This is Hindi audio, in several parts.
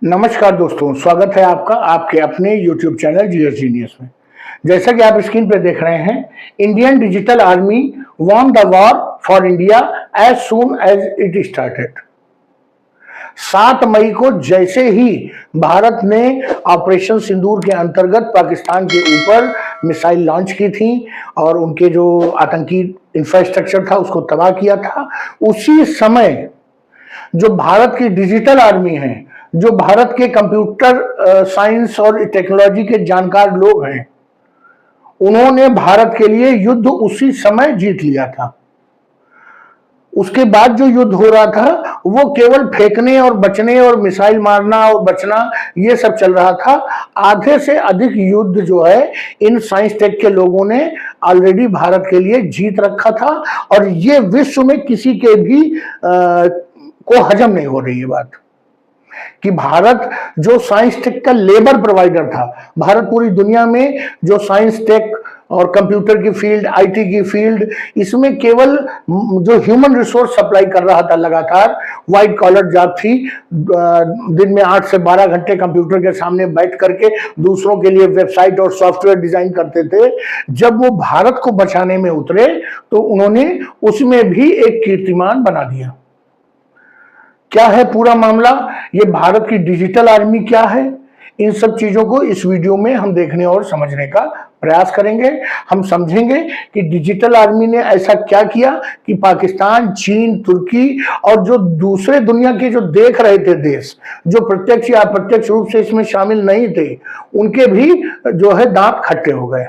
नमस्कार दोस्तों, स्वागत है आपका आपके अपने YouTube चैनल जीएस जीनियस में। जैसा कि आप स्क्रीन पे देख रहे हैं, Indian digital army won the war for India as soon as it started. 7 मई को जैसे ही भारत ने ऑपरेशन सिंदूर के अंतर्गत पाकिस्तान के ऊपर मिसाइल लॉन्च की थी और उनके जो आतंकी इंफ्रास्ट्रक्चर था उसको तबाह किया था, उसी समय जो भारत की डिजिटल आर्मी है, जो भारत के कंप्यूटर साइंस और टेक्नोलॉजी के जानकार लोग हैं, उन्होंने भारत के लिए युद्ध उसी समय जीत लिया था। उसके बाद जो युद्ध हो रहा था वो केवल फेंकने और बचने और मिसाइल मारना और बचना ये सब चल रहा था। आधे से अधिक युद्ध जो है इन साइंस टेक के लोगों ने ऑलरेडी भारत के लिए जीत रखा था और ये विश्व में किसी के भी को हजम नहीं हो रही है बात कि भारत जो साइंस टेक का लेबर प्रोवाइडर था, भारत पूरी दुनिया में जो साइंस टेक और कंप्यूटर की फील्ड, आईटी की फील्ड, इसमें केवल जो ह्यूमन रिसोर्स सप्लाई कर रहा था लगातार, व्हाइट कॉलर जॉब थी, दिन में 8 से 12 घंटे कंप्यूटर के सामने बैठ करके दूसरों के लिए वेबसाइट और सॉफ्टवेयर डिजाइन करते थे। जब वो भारत को बचाने में उतरे तो उन्होंने उसमें भी एक कीर्तिमान बना दिया। क्या है पूरा मामला, ये भारत की डिजिटल आर्मी क्या है, इन सब चीजों को इस वीडियो में हम देखने और समझने का प्रयास करेंगे। हम समझेंगे कि डिजिटल आर्मी ने ऐसा क्या किया कि पाकिस्तान, चीन, तुर्की और जो दूसरे दुनिया के जो देख रहे थे देश, जो प्रत्यक्ष या अप्रत्यक्ष रूप से इसमें शामिल नहीं थे, उनके भी जो है दांत खट्टे हो गए।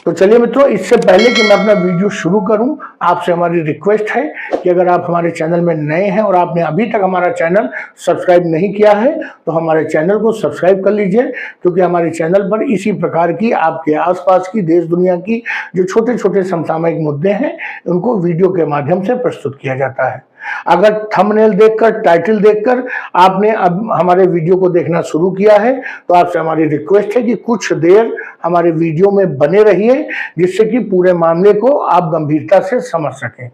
तो चलिए मित्रों, इससे पहले कि मैं अपना वीडियो शुरू करूं, आपसे हमारी रिक्वेस्ट है कि अगर आप हमारे चैनल में नए हैं और आपने अभी तक हमारा चैनल सब्सक्राइब नहीं किया है तो हमारे चैनल को सब्सक्राइब कर लीजिए, क्योंकि हमारे चैनल पर इसी प्रकार की आपके आसपास की देश दुनिया की जो छोटे छोटे समसामयिक मुद्दे हैं उनको वीडियो के माध्यम से प्रस्तुत किया जाता है। अगर थंबनेल देखकर, टाइटल देखकर आपने अब हमारे वीडियो को देखना शुरू किया है तो आपसे हमारी रिक्वेस्ट है कि कुछ देर हमारे वीडियो में बने रहिए, जिससे कि पूरे मामले को आप गंभीरता से समझ सकें।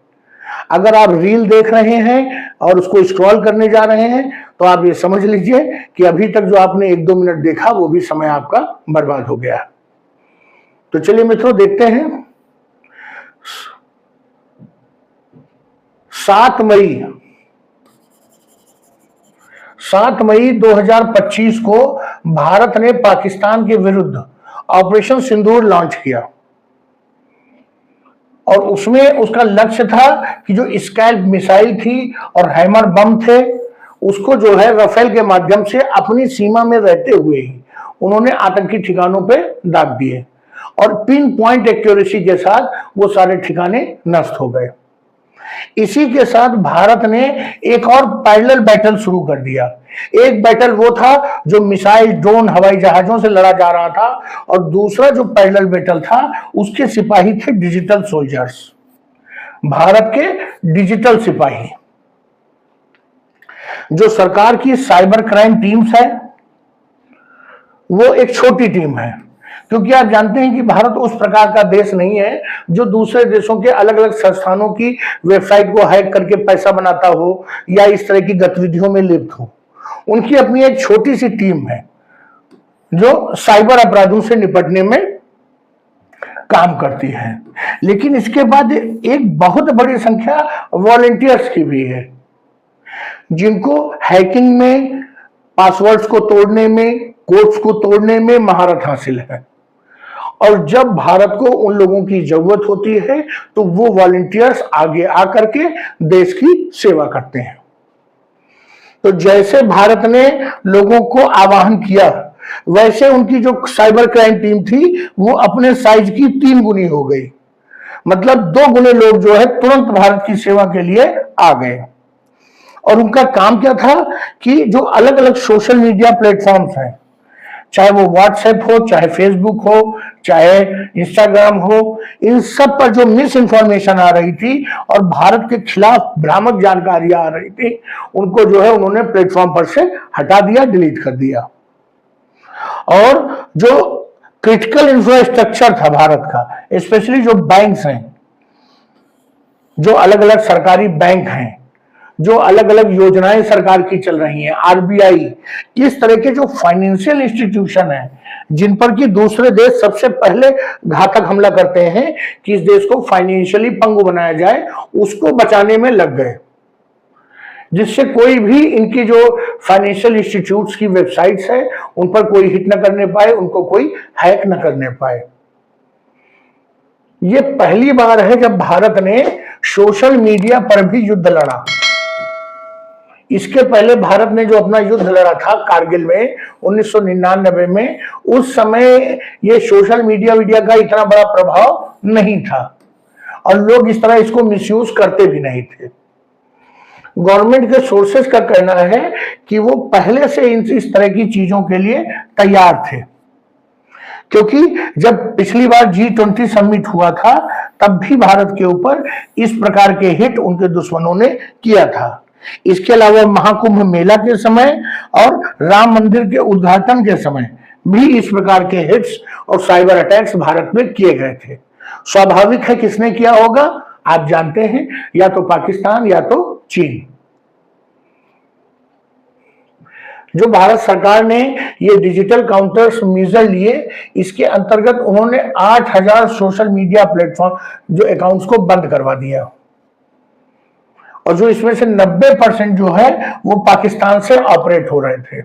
अगर आप रील देख रहे हैं और उसको स्क्रॉल करने जा रहे हैं तो आप ये समझ लीजिए कि अभी तक जो आपने 1-2 मिनट देखा वो भी समय आपका बर्बाद हो गया। तो चलिए मित्रों, देखते हैं। 7 मई 2025 को भारत ने पाकिस्तान के विरुद्ध ऑपरेशन सिंदूर लॉन्च किया और उसमें उसका लक्ष्य था कि जो स्कैल्प मिसाइल थी और हैमर बम थे, उसको जो है राफेल के माध्यम से अपनी सीमा में रहते हुए ही उन्होंने आतंकी ठिकानों पे दाग दिए और पिन पॉइंट एक्यूरेसी के साथ वो सारे ठिकाने नष्ट हो गए। इसी के साथ भारत ने एक और पैरेलल बैटल शुरू कर दिया। एक बैटल वो था जो मिसाइल, ड्रोन, हवाई जहाजों से लड़ा जा रहा था और दूसरा जो पैरेलल बैटल था उसके सिपाही थे डिजिटल सोल्जर्स, भारत के डिजिटल सिपाही। जो सरकार की साइबर क्राइम टीम्स है वो एक छोटी टीम है, क्योंकि आप जानते हैं कि भारत उस प्रकार का देश नहीं है जो दूसरे देशों के अलग अलग संस्थानों की वेबसाइट को हैक करके पैसा बनाता हो या इस तरह की गतिविधियों में लिप्त हो। उनकी अपनी एक छोटी सी टीम है जो साइबर अपराधों से निपटने में काम करती है। लेकिन इसके बाद एक बहुत बड़ी संख्या वॉलंटियर्स की भी है, जिनको हैकिंग में, पासवर्ड्स को तोड़ने में, कोड्स को तोड़ने में महारत हासिल है। और जब भारत को उन लोगों की जरूरत होती है तो वो वॉलंटियर्स आगे आकर के देश की सेवा करते हैं। तो जैसे भारत ने लोगों को आह्वान किया, वैसे उनकी जो साइबर क्राइम टीम थी वो अपने साइज की 3 गुनी हो गई। मतलब 2 गुने लोग जो है तुरंत भारत की सेवा के लिए आ गए। और उनका काम क्या था कि जो अलग अलग सोशल मीडिया प्लेटफॉर्म्स हैं, चाहे वो व्हाट्सएप हो, चाहे फेसबुक हो, चाहे इंस्टाग्राम हो, इन सब पर जो मिस इंफॉर्मेशन आ रही थी और भारत के खिलाफ भ्रामक जानकारियां आ रही थी, उनको जो है उन्होंने प्लेटफॉर्म पर से हटा दिया, डिलीट कर दिया। और जो क्रिटिकल इंफ्रास्ट्रक्चर था भारत का, स्पेशली जो बैंक्स हैं, जो अलग अलग सरकारी बैंक हैं, जो अलग अलग योजनाएं सरकार की चल रही हैं, आरबीआई, इस तरह के जो फाइनेंशियल इंस्टीट्यूशन है जिन पर कि दूसरे देश सबसे पहले घातक हमला करते हैं कि इस देश को फाइनेंशियली पंगु बनाया जाए, उसको बचाने में लग गए, जिससे कोई भी इनकी जो फाइनेंशियल इंस्टीट्यूट्स की वेबसाइट्स है उन पर कोई हिट न करने पाए, उनको कोई हैक न करने पाए। ये पहली बार है जब भारत ने सोशल मीडिया पर भी युद्ध लड़ा। इसके पहले भारत ने जो अपना युद्ध लड़ा था कारगिल में 1999 में, उस समय ये सोशल मीडिया का इतना बड़ा प्रभाव नहीं था और लोग इस तरह इसको मिसयूज करते भी नहीं थे। गवर्नमेंट के सोर्सेस का कहना है कि वो पहले से इस तरह की चीजों के लिए तैयार थे, क्योंकि जब पिछली बार G20 समिट हुआ था तब भी भारत के ऊपर इस प्रकार के हिट उनके दुश्मनों ने किया था। इसके अलावा महाकुंभ मेला के समय और राम मंदिर के उद्घाटन के समय भी इस प्रकार के हिट्स और साइबर अटैक्स भारत में किए गए थे। स्वाभाविक है किसने किया होगा, आप जानते हैं, या तो पाकिस्तान या तो चीन। जो भारत सरकार ने ये डिजिटल काउंटर्स मेजर लिए, इसके अंतर्गत उन्होंने 8000 सोशल मीडिया प्लेटफॉर्म जो अकाउंट्स को बंद करवा दिया और जो इसमें से 90% जो है वो पाकिस्तान से ऑपरेट हो रहे थे।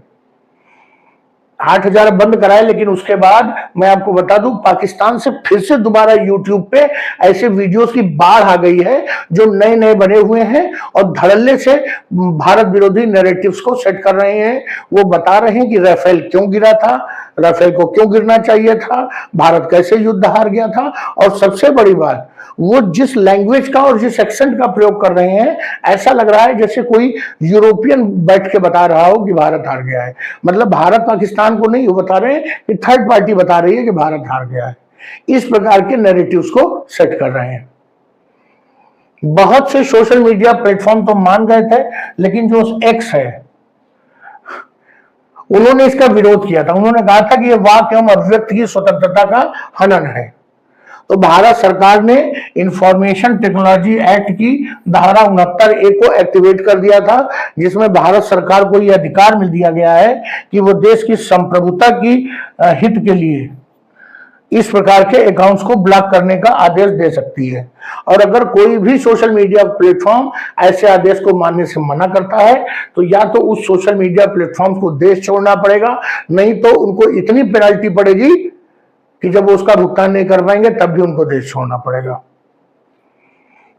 8000 बंद कराए, लेकिन उसके बाद मैं आपको बता दूं पाकिस्तान से फिर से दोबारा यूट्यूब पे ऐसे वीडियोस की बाढ़ आ गई है जो नए नए बने हुए हैं और धड़ल्ले से भारत विरोधी नैरेटिव्स को सेट कर रहे हैं। वो बता रहे हैं कि राफेल क्यों गिरा था, राफेल को क्यों गिरना चाहिए था, भारत कैसे युद्ध हार गया था, और सबसे बड़ी बात वो जिस लैंग्वेज का और जिस एक्सेंट का प्रयोग कर रहे हैं, ऐसा लग रहा है जैसे कोई यूरोपियन बैठ के बता रहा हो कि भारत हार गया है। मतलब भारत पाकिस्तान को नहीं, वो बता रहे हैं कि थर्ड पार्टी बता रही है कि भारत हार गया है। इस प्रकार के नैरेटिव्स को सेट कर रहे हैं। बहुत से सोशल मीडिया प्लेटफॉर्म तो मान गए थे, लेकिन जो एक्स है उन्होंने इसका विरोध किया था। उन्होंने कहा था कि यह वाक एवं अभिव्यक्ति की स्वतंत्रता का हनन है। तो भारत सरकार ने इंफॉर्मेशन टेक्नोलॉजी एक्ट की धारा 69A को एक्टिवेट कर दिया था, जिसमें भारत सरकार को यह अधिकार मिल दिया गया है कि वो देश की संप्रभुता की हित के लिए इस प्रकार के अकाउंट्स को ब्लॉक करने का आदेश दे सकती है। और अगर कोई भी सोशल मीडिया प्लेटफॉर्म ऐसे आदेश को मानने से मना करता है तो या तो उस सोशल मीडिया प्लेटफॉर्म को देश छोड़ना पड़ेगा, नहीं तो उनको इतनी पेनल्टी पड़ेगी कि जब वो उसका भुगतान नहीं कर पाएंगे तब भी उनको देश छोड़ना पड़ेगा।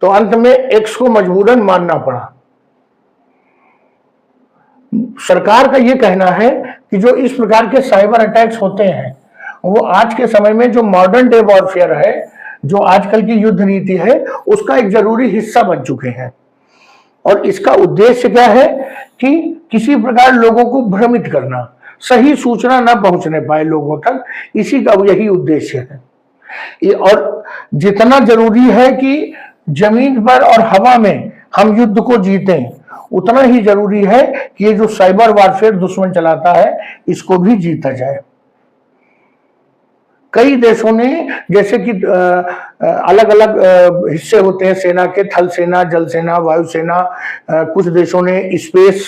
तो अंत में एक्स को मजबूरन मानना पड़ा। सरकार का यह कहना है कि जो इस प्रकार के साइबर अटैक्स होते हैं वो आज के समय में जो मॉडर्न डे वॉरफेयर है, जो आजकल की युद्ध नीति है, उसका एक जरूरी हिस्सा बन चुके हैं। और इसका उद्देश्य क्या है कि किसी प्रकार लोगों को भ्रमित करना, सही सूचना न पहुंचने पाए लोगों तक, इसी का यही उद्देश्य है। और जितना जरूरी है कि जमीन पर और हवा में हम युद्ध को जीतें, उतना ही जरूरी है कि ये जो साइबर वारफेयर दुश्मन चलाता है इसको भी जीता जाए। कई देशों ने, जैसे कि अलग अलग हिस्से होते हैं सेना के, थल सेना, जल सेना, वायु सेना, कुछ देशों ने स्पेस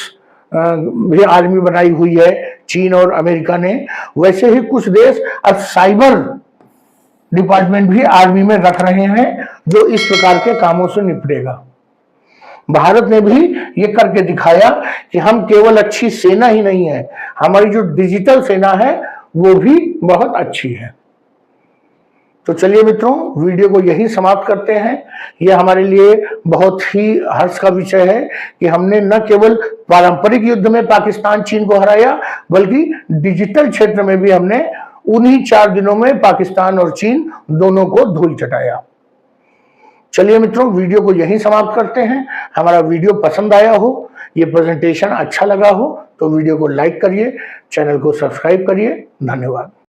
भी आर्मी बनाई हुई है, चीन और अमेरिका ने। वैसे ही कुछ देश अब साइबर डिपार्टमेंट भी आर्मी में रख रहे हैं जो इस प्रकार के कामों से निपटेगा। भारत ने भी ये करके दिखाया कि हम केवल अच्छी सेना ही नहीं है, हमारी जो डिजिटल सेना है वो भी बहुत अच्छी है। तो चलिए मित्रों, वीडियो को यही समाप्त करते हैं। यह हमारे लिए बहुत ही हर्ष का विषय है कि हमने न केवल पारंपरिक युद्ध में पाकिस्तान चीन को हराया, बल्कि डिजिटल क्षेत्र में भी हमने उन्हीं 4 दिनों में पाकिस्तान और चीन दोनों को धूल चटाया। चलिए मित्रों, वीडियो को यहीं समाप्त करते हैं। हमारा वीडियो पसंद आया हो, ये प्रेजेंटेशन अच्छा लगा हो तो वीडियो को लाइक करिए, चैनल को सब्सक्राइब करिए। धन्यवाद।